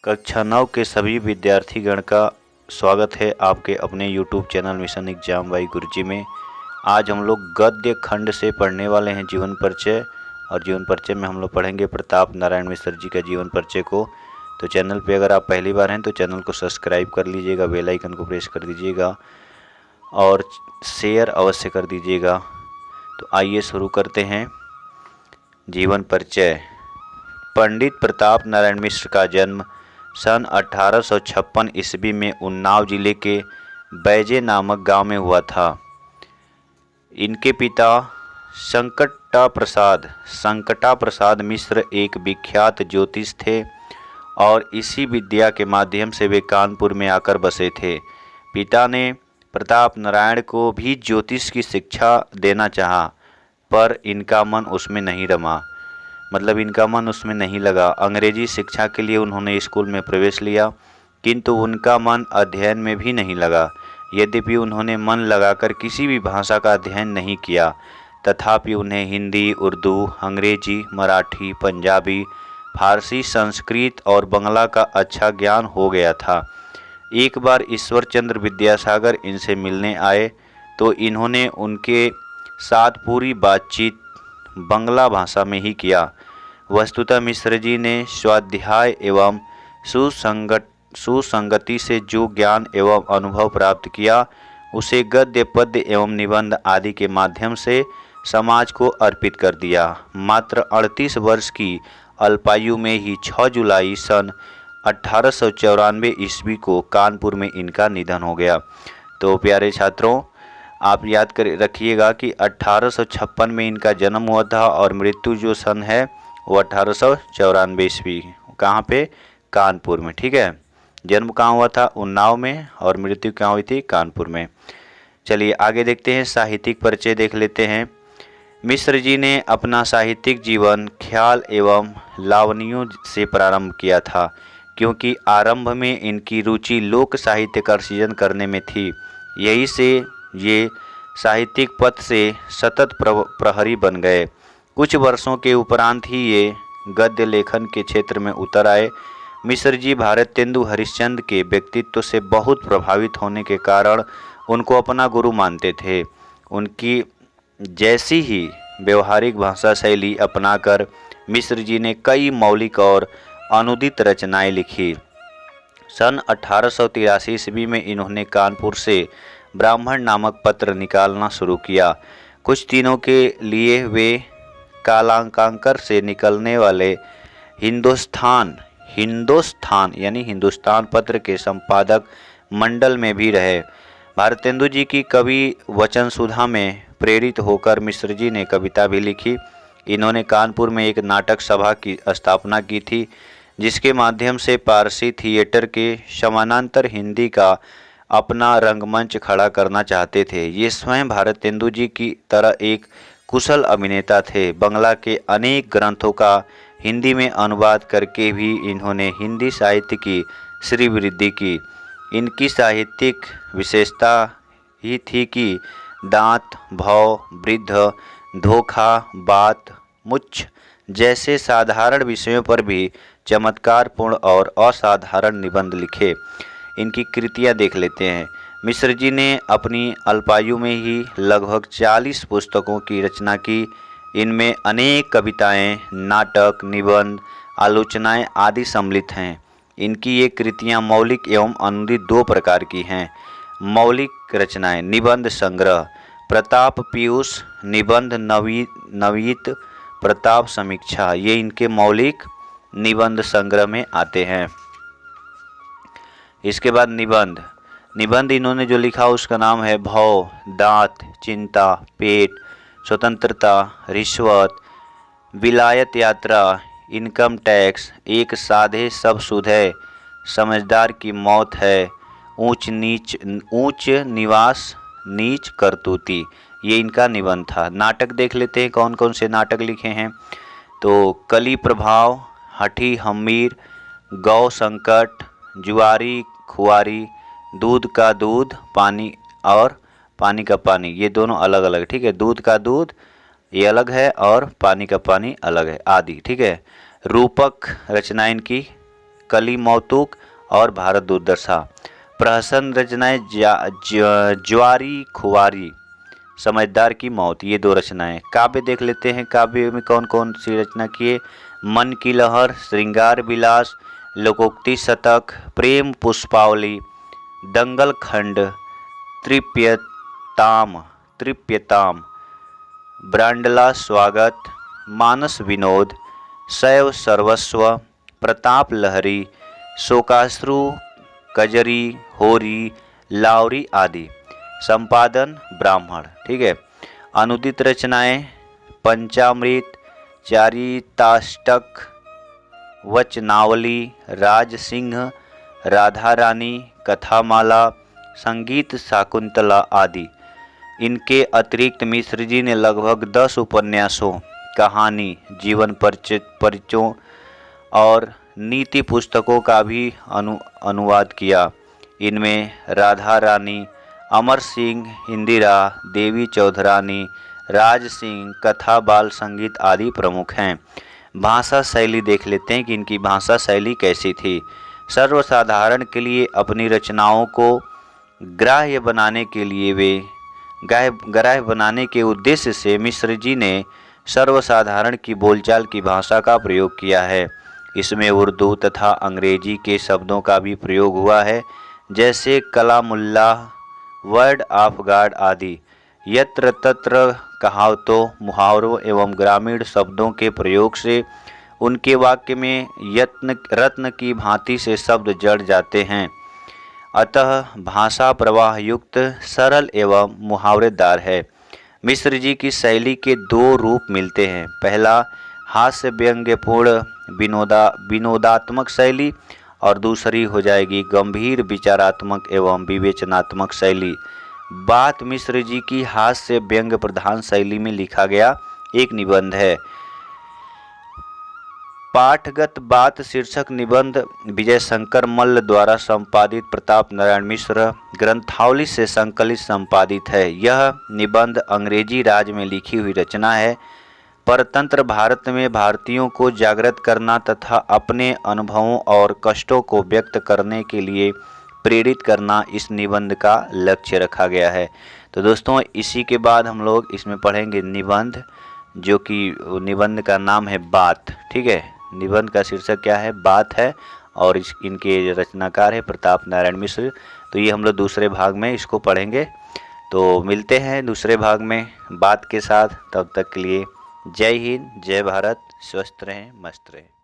कक्षा 9 के सभी विद्यार्थीगण का स्वागत है आपके अपने YouTube channel Mission Exam by Guruji में। आज हम लोग गद्य खंड से पढ़ने वाले हैं जीवन परिचय, और जीवन परिचय में हम लोग पढ़ेंगे प्रताप नारायण मिश्र जी का जीवन परिचय को। तो चैनल पे अगर आप पहली बार हैं तो चैनल को सब्सक्राइब कर लीजिएगा, बेल आइकन को प्रेस कर दीजिएगा और शेयर अवश्य कर दीजिएगा। तो आइए शुरू करते हैं। जीवन परिचय। पंडित प्रताप नारायण मिश्र का जन्म सन 1856 ईस्वी में उन्नाव जिले के बैजे नामक गांव में हुआ था। इनके पिता संकटा प्रसाद मिश्र एक विख्यात ज्योतिष थे और इसी विद्या के माध्यम से वे कानपुर में आकर बसे थे। पिता ने प्रताप नारायण को भी ज्योतिष की शिक्षा देना चाहा, पर इनका मन उसमें नहीं लगा। अंग्रेजी शिक्षा के लिए उन्होंने स्कूल में प्रवेश लिया, किंतु उनका मन अध्ययन में भी नहीं लगा। यद्यपि उन्होंने मन लगाकर किसी भी भाषा का अध्ययन नहीं किया, तथापि उन्हें हिंदी, उर्दू, अंग्रेजी, मराठी, पंजाबी, फारसी, संस्कृत और बंगला का अच्छा ज्ञान हो गया था। एक बार ईश्वरचंद्र विद्यासागर इनसे मिलने आए तो इन्होंने उनके साथ पूरी बातचीत बंगला भाषा में ही किया। वस्तुतः मिश्र जी ने स्वाध्याय एवं सुसंगति से जो ज्ञान एवं अनुभव प्राप्त किया, उसे गद्य, पद्य एवं निबंध आदि के माध्यम से समाज को अर्पित कर दिया। मात्र 38 वर्ष की अल्पायु में ही 6 जुलाई सन 1894 ईस्वी को कानपुर में इनका निधन हो गया। तो प्यारे छात्रों, आप याद कर रखिएगा कि 1856 में इनका जन्म हुआ था और मृत्यु जो सन है वो 1894 ईस्वी। कहाँ पे? कानपुर में। ठीक है, जन्म कहाँ हुआ था? उन्नाव में, और मृत्यु कहाँ हुई थी? कानपुर में। चलिए आगे देखते हैं। साहित्यिक परिचय देख लेते हैं। मिश्र जी ने अपना साहित्यिक जीवन ख्याल एवं लावनियों से प्रारंभ किया था, क्योंकि आरंभ में इनकी रुचि लोक साहित्य का सृजन करने में थी। यही से ये साहित्यिक पथ से सतत प्रहरी बन गए। कुछ वर्षों के उपरांत ही ये गद्य लेखन के क्षेत्र में उतर आए। मिश्र जी भारतेंदु हरिश्चंद्र के व्यक्तित्व से बहुत प्रभावित होने के कारण उनको अपना गुरु मानते थे। उनकी जैसी ही व्यवहारिक भाषा शैली अपनाकर मिश्र जी ने कई मौलिक और अनुदित रचनाएं लिखी। सन 1883 ईस्वी में इन्होंने कानपुर से ब्राह्मण नामक पत्र निकालना शुरू किया। कुछ दिनों के लिए वे कालांकांकर से निकलने वाले हिंदुस्तान यानी हिंदुस्तान पत्र के संपादक मंडल में भी रहे। भारतेंदु जी की कवि वचन सुधा में प्रेरित होकर मिश्र जी ने कविता भी लिखी। इन्होंने कानपुर में एक नाटक सभा की स्थापना की थी, जिसके माध्यम से पारसी थिएटर के समानांतर हिंदी का अपना रंगमंच खड़ा करना चाहते थे। ये स्वयं भारतेंदु जी की तरह एक कुशल अभिनेता थे। बंगला के अनेक ग्रंथों का हिंदी में अनुवाद करके भी इन्होंने हिंदी साहित्य की श्रीवृद्धि की। इनकी साहित्यिक विशेषता ही थी कि दांत, भव, वृद्ध, धोखा, बात, मुच्छ जैसे साधारण विषयों पर भी चमत्कारपूर्ण और असाधारण निबंध लिखे। इनकी कृतियाँ देख लेते हैं। मिश्र जी ने अपनी अल्पायु में ही लगभग 40 पुस्तकों की रचना की। इनमें अनेक कविताएं, नाटक, निबंध, आलोचनाएं आदि सम्मिलित हैं। इनकी ये कृतियां मौलिक एवं अनुदित 2 प्रकार की हैं। मौलिक रचनाएं: निबंध संग्रह प्रताप पीयूष, निबंध नवनीत प्रताप समीक्षा, ये इनके मौलिक निबंध संग्रह में आते हैं। इसके बाद निबंध इन्होंने जो लिखा उसका नाम है भव, दांत, चिंता, पेट, स्वतंत्रता, रिश्वत, विलायत यात्रा, इनकम टैक्स, एक साधे सब सुध है, समझदार की मौत है, ऊंच निवास, नीच करतूती, ये इनका निबंध था। नाटक देख लेते हैं कौन कौन से नाटक लिखे हैं। तो कली प्रभाव, हठी हमीर, गौ संकट, जुआरी खुआरी, दूध का दूध, पानी और पानी का पानी, ये दोनों अलग अलग। ठीक है, दूध का दूध ये अलग है और पानी का पानी अलग है आदि। ठीक है, रूपक रचना इनकी कली मौतुक और भारत दुर्दशा। प्रहसन रचनाएं ज्वारी खुआरी, समझदार की मौत, ये 2 रचनाएं। काव्य देख लेते हैं, काव्य में कौन कौन सी रचना किए। मन की लहर, श्रृंगार विलास, लोकोक्ति शतक, प्रेम पुष्पावली, दंगल खंड, तृप्यताम, ब्रांडला स्वागत, मानस विनोद, शैव सर्वस्व, प्रताप लहरी, शोकाश्रु, कजरी, होरी, लावरी आदि। संपादन ब्राह्मण। ठीक है। अनुदित रचनाएं पंचामृत, चारिताष्टक, वचनावली, राजसिंह, राधा रानी, कथामाला, संगीत शाकुंतला आदि। इनके अतिरिक्त मिश्र जी ने लगभग 10 उपन्यासों, कहानी, जीवन परिचयों और नीति पुस्तकों का भी अनुवाद किया। इनमें राधा रानी, अमर सिंह, इंदिरा, देवी चौधरानी, राज सिंह, कथा, बाल संगीत आदि प्रमुख हैं। भाषा शैली देख लेते हैं कि इनकी भाषा शैली कैसी थी। सर्वसाधारण के लिए अपनी रचनाओं को ग्राह्य बनाने के उद्देश्य से मिश्र जी ने सर्वसाधारण की बोलचाल की भाषा का प्रयोग किया है। इसमें उर्दू तथा अंग्रेजी के शब्दों का भी प्रयोग हुआ है, जैसे कलामुल्लाह, वर्ड ऑफ गॉड आदि। यत्र तत्र कहावतों, मुहावरों एवं ग्रामीण शब्दों के प्रयोग से उनके वाक्य में रत्न की भांति से शब्द जड़ जाते हैं। अतः भाषा प्रवाह युक्त, सरल एवं मुहावरेदार है। मिश्र जी की शैली के 2 रूप मिलते हैं। पहला हास्य व्यंग्यपूर्ण विनोदात्मक शैली और दूसरी हो जाएगी गंभीर विचारात्मक एवं विवेचनात्मक शैली। बात मिश्र जी की हास्य व्यंग्य प्रधान शैली में लिखा गया एक निबंध है। पाठगत बात शीर्षक निबंध विजय शंकर मल्ल द्वारा संपादित प्रताप नारायण मिश्र ग्रंथावली से संकलित संपादित है। यह निबंध अंग्रेजी राज में लिखी हुई रचना है। परतंत्र भारत में भारतीयों को जागृत करना तथा अपने अनुभवों और कष्टों को व्यक्त करने के लिए प्रेरित करना इस निबंध का लक्ष्य रखा गया है। तो दोस्तों, इसी के बाद हम लोग इसमें पढ़ेंगे निबंध, जो कि निबंध का नाम है बात। ठीक है। निबंध का शीर्षक क्या है? बात है, और इनके रचनाकार है प्रताप नारायण मिश्र। तो ये हम लोग दूसरे भाग में इसको पढ़ेंगे। तो मिलते हैं दूसरे भाग में बात के साथ। तब तक के लिए जय हिंद, जय भारत, स्वस्थ रहें, मस्त रहें।